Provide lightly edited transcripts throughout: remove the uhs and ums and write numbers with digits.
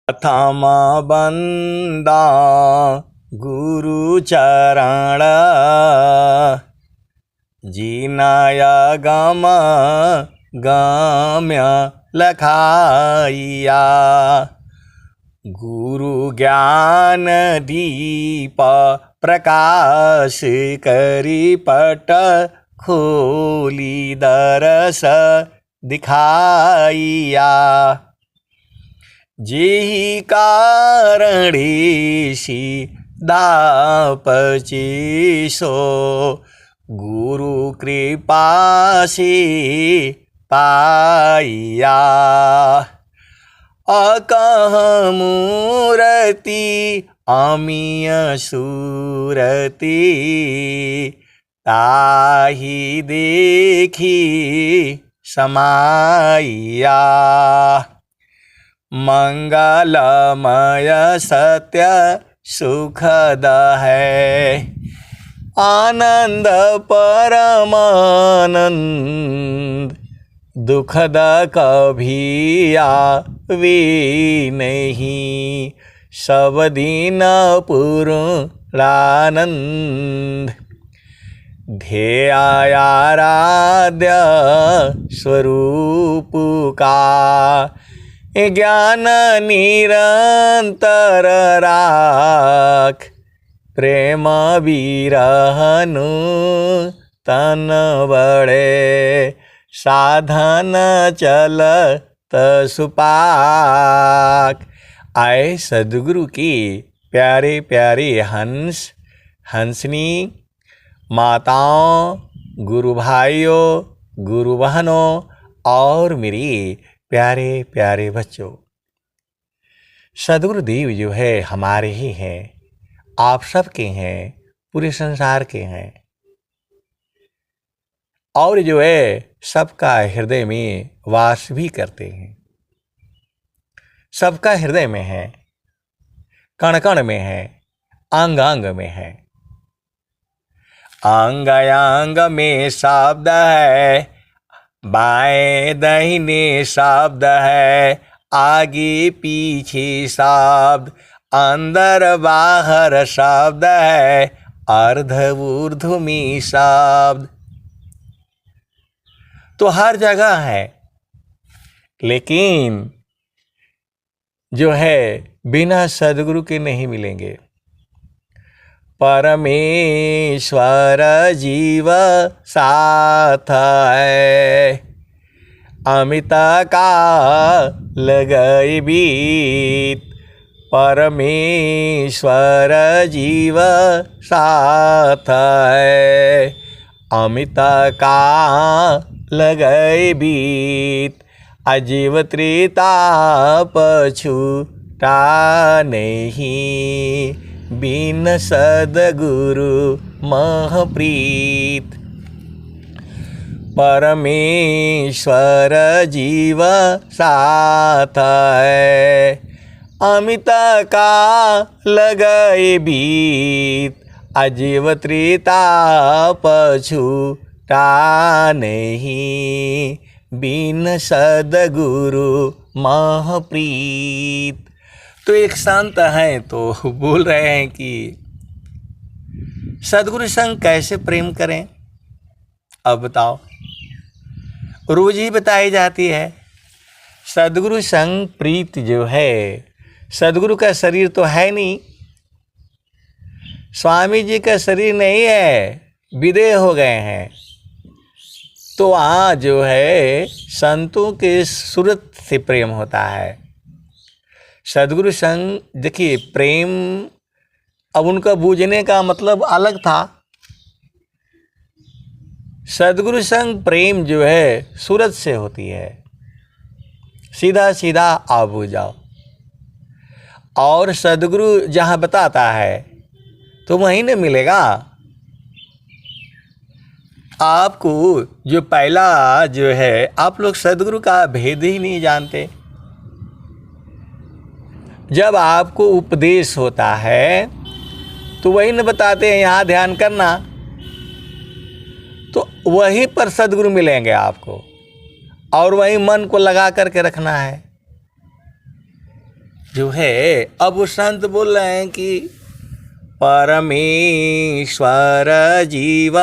प्रथम बंदा गुरु चरण जिनाया गम गम्य लखाइया। गुरु ज्ञान दीप प्रकाश करी पट खोली दरस दिखाइया। जेहि कारणेशि दापचेसो गुरु कृपा से पाइया। अकह मूरति अमीय सूरति ताहि देखी समाइया। मंगलमय सत्य सुखद है आनंद परमानंद। दुखद कभी आवे नहीं सब दिन पूर्णानंद। ध्येयाराध्य स्वरूप का ज्ञान निरंतर राख। प्रेम विरहनु तन बड़े साधन चलत सुपाक। आए सद्गुरु की प्यारे प्यारे हंस हंसनी माताओं, गुरु भाइयों, गुरु बहनों और मेरी प्यारे प्यारे बच्चों। सद्गुरुदेव जो है हमारे ही हैं, आप सबके हैं, पूरे संसार के हैं और जो है सबका हृदय में वास भी करते हैं। सबका हृदय में है, कण कण में है, अंग अंग में है। अंग अंग में शब्द है, बाएं दाहिने शब्द है, आगे पीछे शब्द, अंदर बाहर शब्द है, अर्ध ऊर्ध्व में शब्द। तो हर जगह है, लेकिन जो है बिना सद्गुरु के नहीं मिलेंगे। परमेश्वर जीव साथ है, अमित का लगई बीत। परमेश्वर जीव साथ है, अमित का लगई बीत। अजीव त्रिताप छूटा नहीं, बिन सद्गुरु महप्रीत। परमेश्वर जीव साथ है, अमित का लगई बीत। अजीव त्रिताप छूटा नहीं, बिन सद्गुरु महप्रीत। तो एक संत हैं तो बोल रहे हैं कि सद्गुरु संग कैसे प्रेम करें। अब बताओ, रोज ही बताई जाती है। सद्गुरु संग प्रीत जो है, सद्गुरु का शरीर तो है नहीं, स्वामी जी का शरीर नहीं है, विदेह हो गए हैं। तो वहाँ जो है संतों के सूरत से प्रेम होता है। सद्गुरु संग देखिए प्रेम, अब उनका बूझने का मतलब अलग था। सद्गुरु संग प्रेम जो है सूरत से होती है, सीधा सीधा आ बूझ जाओ। और सद्गुरु जहाँ बताता है तो वहीं न मिलेगा आपको। जो पहला जो है, आप लोग सद्गुरु का भेद ही नहीं जानते। जब आपको उपदेश होता है तो वही न बताते हैं यहाँ ध्यान करना, तो वहीं पर सद्गुरु मिलेंगे आपको और वहीं मन को लगा करके रखना है। जो है अब वो संत बोल रहे हैं कि परमेश्वर जीव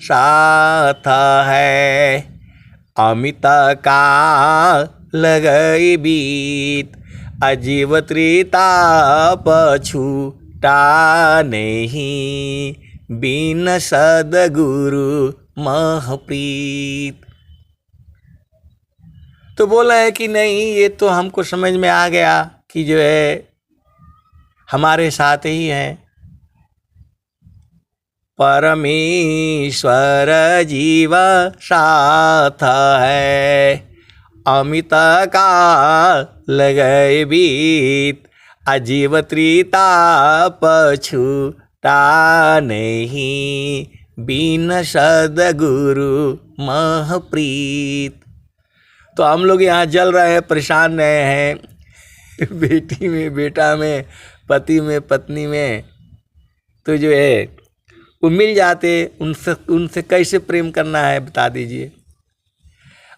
साथ है, अमित का लगई बीत, अजीव त्रिता पछूटा नहीं, बिन सदगुरु महप्रीत। तो बोला है कि नहीं, ये तो हमको समझ में आ गया कि जो है हमारे साथ ही हैं। परमेश्वर जीव साथ है, अमित का लगए बीत, अजीव त्रिता पछूटा नहीं, बिन सदगुरु महप्रीत। तो हम लोग यहाँ जल रहे हैं, परेशान रहे हैं, बेटी में, बेटा में, पति में, पत्नी में, तो जो है वो मिल जाते, उनसे कैसे प्रेम करना है बता दीजिए।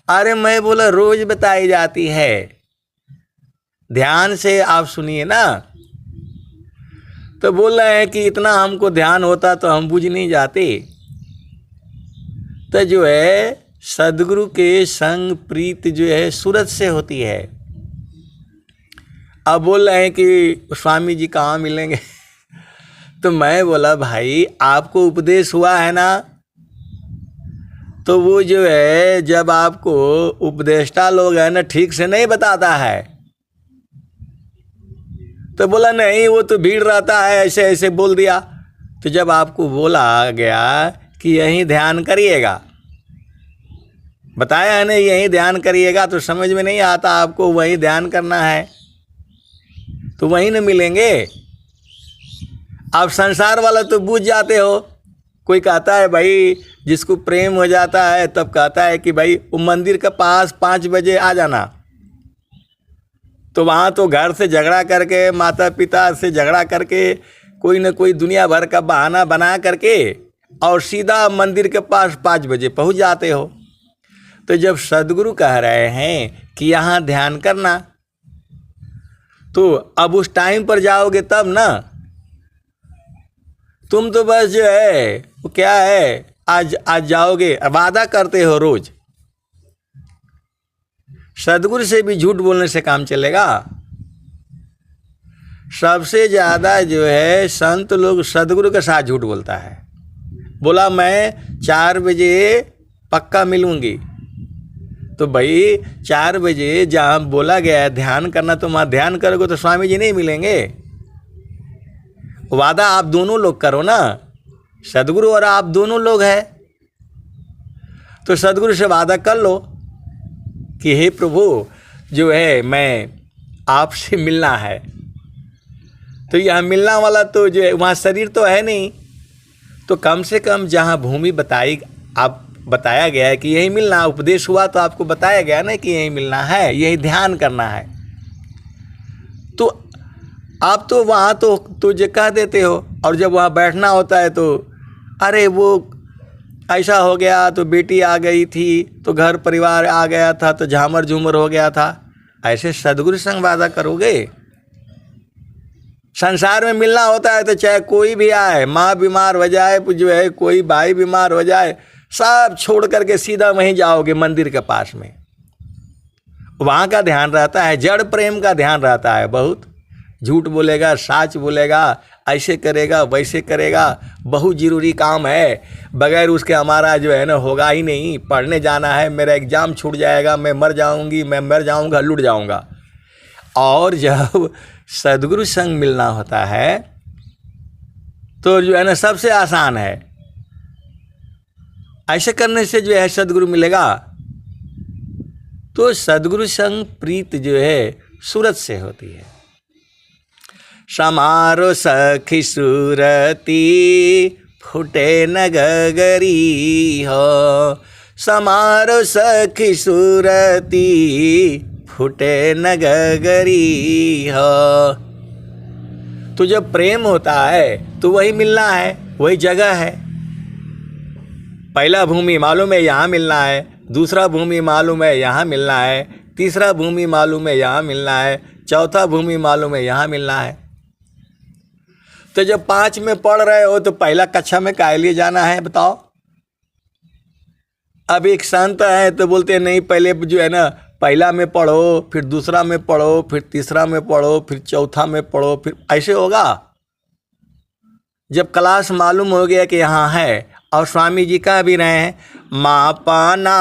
अरे मैं बोला रोज बताई जाती है, ध्यान से आप सुनिए ना। तो बोल रहे हैं कि इतना हमको ध्यान होता तो हम बुझ नहीं जाते। तो जो है सदगुरु के संग प्रीत जो है सूरत से होती है। अब बोल रहे हैं कि स्वामी जी कहाँ मिलेंगे? तो मैं बोला भाई आपको उपदेश हुआ है ना, तो वो जो है जब आपको उपदेष्टा लोग है ना ठीक से नहीं बताता है, तो बोला नहीं वो तो भीड़ रहता है, ऐसे ऐसे बोल दिया। तो जब आपको बोला गया कि यहीं ध्यान करिएगा, बताया है ना यहीं ध्यान करिएगा, तो समझ में नहीं आता आपको वहीं ध्यान करना है, तो वहीं न मिलेंगे। आप संसार वाला तो बूझ जाते हो। कोई कहता है भाई जिसको प्रेम हो जाता है तब कहता है कि भाई वो मंदिर के पास 5 बजे आ जाना, तो वहाँ तो घर से झगड़ा करके, माता पिता से झगड़ा करके, कोई न कोई दुनिया भर का बहाना बना करके और सीधा मंदिर के पास 5 बजे पहुँच जाते हो। तो जब सदगुरु कह रहे हैं कि यहाँ ध्यान करना, तो अब उस टाइम पर जाओगे तब ना। तुम तो बस जो है वो क्या है, आज जाओगे, वादा करते हो रोज। सदगुरु से भी झूठ बोलने से काम चलेगा? सबसे ज़्यादा जो है संत लोग सदगुरु के साथ झूठ बोलता है। बोला मैं 4 बजे पक्का मिलूंगी, तो भाई 4 बजे जहाँ बोला गया है ध्यान करना, तो वहाँ ध्यान करोगे तो स्वामी जी नहीं मिलेंगे। वादा आप दोनों लोग करो ना, सदगुरु और आप दोनों लोग हैं। तो सदगुरु से वादा कर लो कि हे प्रभु जो है मैं आपसे मिलना है। तो यहाँ मिलना वाला तो जो है वहाँ शरीर तो है नहीं, तो कम से कम जहाँ भूमि बताया गया है कि यही मिलना, उपदेश हुआ तो आपको बताया गया ना कि यही मिलना है, यही ध्यान करना है। तो आप तो वहाँ तो जो कह देते हो, और जब वहाँ बैठना होता है तो अरे वो ऐसा हो गया, तो बेटी आ गई थी, तो घर परिवार आ गया था, तो झामर झूमर हो गया था। ऐसे सदगुरु संग वादा करोगे? संसार में मिलना होता है तो चाहे कोई भी आए, माँ बीमार हो जाए, जो है कोई भाई बीमार हो जाए, सब छोड़ करके सीधा वहीं जाओगे मंदिर के पास में। वहाँ का ध्यान रहता है, जड़ प्रेम का ध्यान रहता है। बहुत झूठ बोलेगा, साच बोलेगा, ऐसे करेगा, वैसे करेगा, बहुत ज़रूरी काम है, बगैर उसके हमारा जो है ना होगा ही नहीं। पढ़ने जाना है, मेरा एग्ज़ाम छूट जाएगा, मैं मर जाऊंगी, मैं मर जाऊंगा, लुट जाऊंगा। और जब सदगुरु संग मिलना होता है तो जो है ना सबसे आसान है। ऐसे करने से जो है सदगुरु मिलेगा। तो सदगुरु संग प्रीत जो है सूरत से होती है। समारो सखी सूरती फूटे न गगरी हो, समारो सखी सूरती फूटे न गगरी हो। तो जब प्रेम होता है तो वही मिलना है, वही जगह है। पहला भूमि मालूम है यहाँ मिलना है, दूसरा भूमि मालूम है यहाँ मिलना है, तीसरा भूमि मालूम है यहाँ मिलना है, चौथा भूमि मालूम है यहाँ मिलना है। तो जब 5 में पढ़ रहे हो तो पहला कक्षा में काहे लिए जाना है बताओ? अब एक संत है तो बोलते हैं नहीं, पहले जो है ना पहला में पढ़ो, फिर दूसरा में पढ़ो, फिर तीसरा में पढ़ो, फिर चौथा में पढ़ो, फिर ऐसे होगा। जब क्लास मालूम हो गया कि यहाँ है, और स्वामी जी कह भी रहे हैं मापना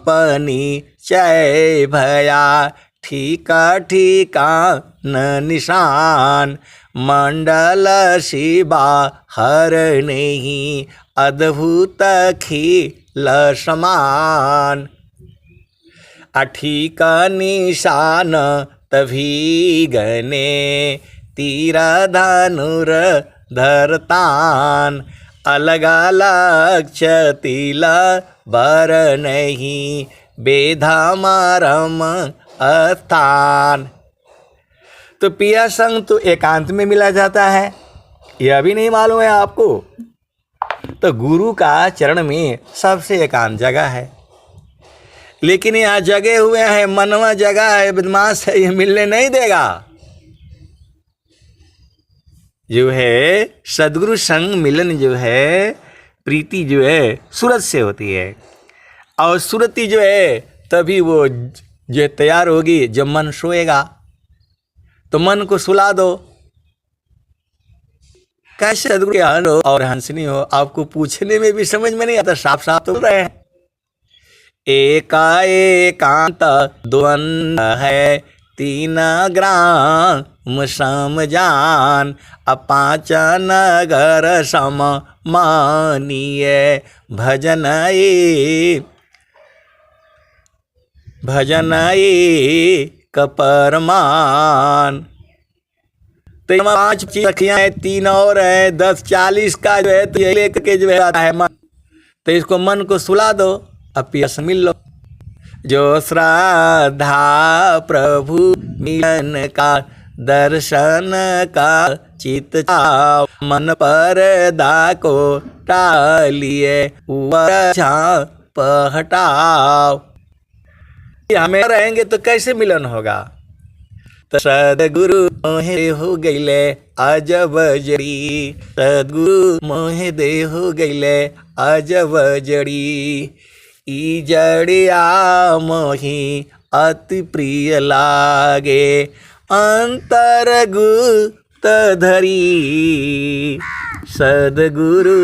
पनी चय भया ठीका ठीका न निशान मंडल शिवा हर नहीं अद्भुत खिल समान। अठीका निशान तभी गने तीर धनुर धरतान अलग अलग चतिला बर नहीं बेधा मारम स्थान। तो पिया संग तो एकांत में मिला जाता है, यह भी नहीं मालूम है आपको? तो गुरु का चरण में सबसे एकांत जगह है, लेकिन यहाँ जगे हुए हैं, मनवा जगह है, बदमाश है, ये मिलने नहीं देगा। जो है सदगुरु संग मिलन जो है, प्रीति जो है सूरत से होती है, और सूरती जो है तभी वो जो तैयार होगी जब मन सोएगा। तो मन को सुला दो। कैसे सदगुरु के हन हो और हंसनी हो, आपको पूछने में भी समझ में नहीं आता, साफ साफ तो रहे हैं। एका एकांत द्वंद है तीन ग्राम समजान अपांच नगर सम मानिय भजन कपरमान। तो 5 सखियाँ हैं, 3 और है, 10 40 का जो है तो ये लेकर के जो है आता है मन। तो इसको मन को सुला दो, अब पियस मिल लो। जो श्रद्धा प्रभु मिलन का दर्शन का चित चाव मन पर दाको टालिए झाप हटाओ। हमें रहेंगे तो कैसे मिलन होगा? तो सदगुरु मोहे हो गईले अजब जड़ी, सदगुरु मोहे दे हो गईले अजब जड़ी। ई जड़िया मोही अति प्रिय लागे अंतर गुप्त धरी। सदगुरु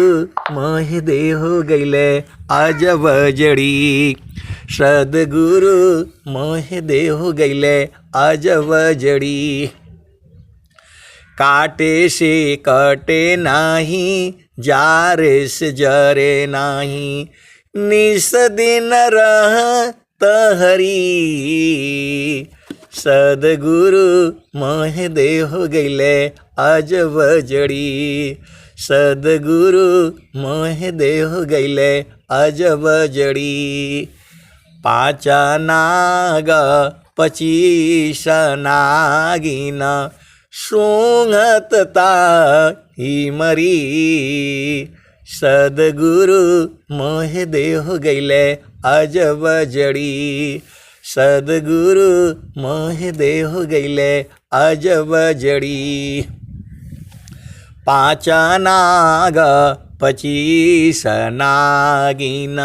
मोहे दे हो गईले अजब जड़ी, सदगुरु मोहे दे हो गईले अजब जड़ी। काटे से कटे नाही जारे से जरे नाही निस दिन रह तहरी। सदगुरु मोहे दे हो गईले अजब जड़ी, सदगुरु मोहे दे हो गईले अजब जड़ी। 5 नाग 25 नागिन सूंघत ताही मरी। सदगुरु मोहे दे हो गईले अजब जड़ी, सदगुरु मोहे दे हो गईले अजब जड़ी। 5 नाग 25 नागिन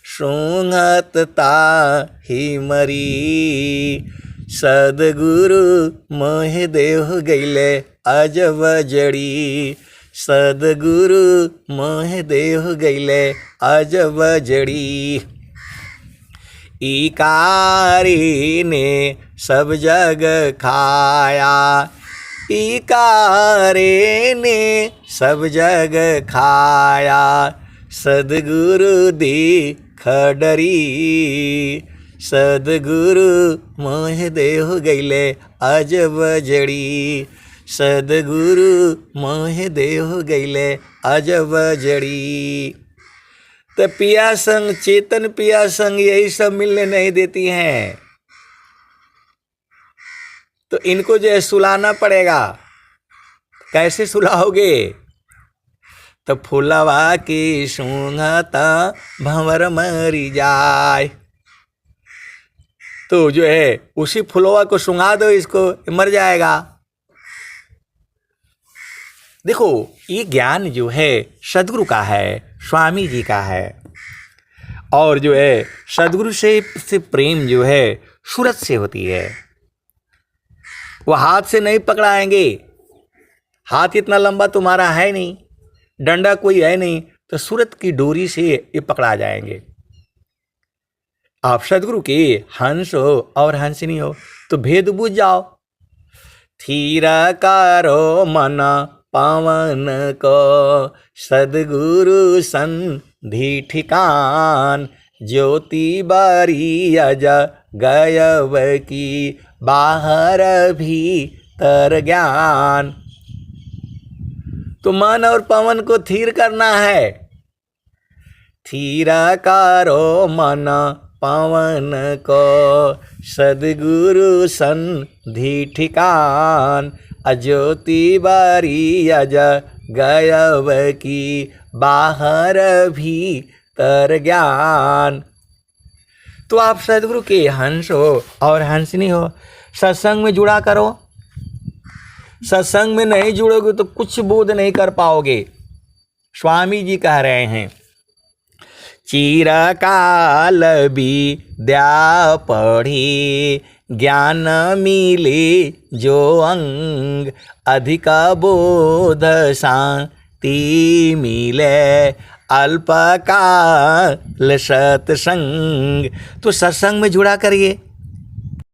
सूंघत ताही मरी। सदगुरु मोहे दे हो गईले अजब जड़ी, सदगुरु मोहे दे हो गईले अजब जड़ी। इकारी ने सब जग खाया, इकारे ने सब जग खाया। सदगुरु दीख डरी, सदगुरु मोहे दे हो गईले अजब जड़ी, सदगुरु मोहे दे हो गईले अजब जड़ी। तो पिया संग, चेतन पिया संग यही सब मिलने नहीं देती हैं, तो इनको जो है सुलाना पड़ेगा। कैसे सुलाओगे? तो फुलवा की सूंघता भंवर मरी जाए। तो जो है उसी फुलवा को सुंघा दो, इसको मर जाएगा। देखो, ये ज्ञान जो है सदगुरु का है, स्वामी जी का है। और जो है सदगुरु से प्रेम जो है सूरत से होती है। वो हाथ से नहीं पकड़ाएंगे, हाथ इतना लंबा तुम्हारा है नहीं, डंडा कोई है नहीं, तो सूरत की डोरी से ये पकड़ा जाएंगे। आप सदगुरु के हंस हो और हंसनी हो तो भेद बुझ जाओ। थीरा कारो मन पावन को, सदगुरु संधि ठिकान, ज्योति बारी अज गयव की, बाहर भीतर ज्ञान। तो मन और पवन को थीर करना है। थीरा कारो मन पावन को, सदगुरु संधि ठिकान, अज्योति बारी अज गयव की, बाहर भीतर ज्ञान। तो आप सदगुरु के हंस हो और हंसनी हो। सत्संग में जुड़ा करो। सत्संग में नहीं जुड़ोगे तो कुछ बोध नहीं कर पाओगे। स्वामी जी कह रहे हैं, चिरकाल विद्या पढ़ी, ज्ञान मिले जो अंग, अधिक बोध शांति मिले, अल्पकाल सत्संग। तो सत्संग में जुड़ा करिए।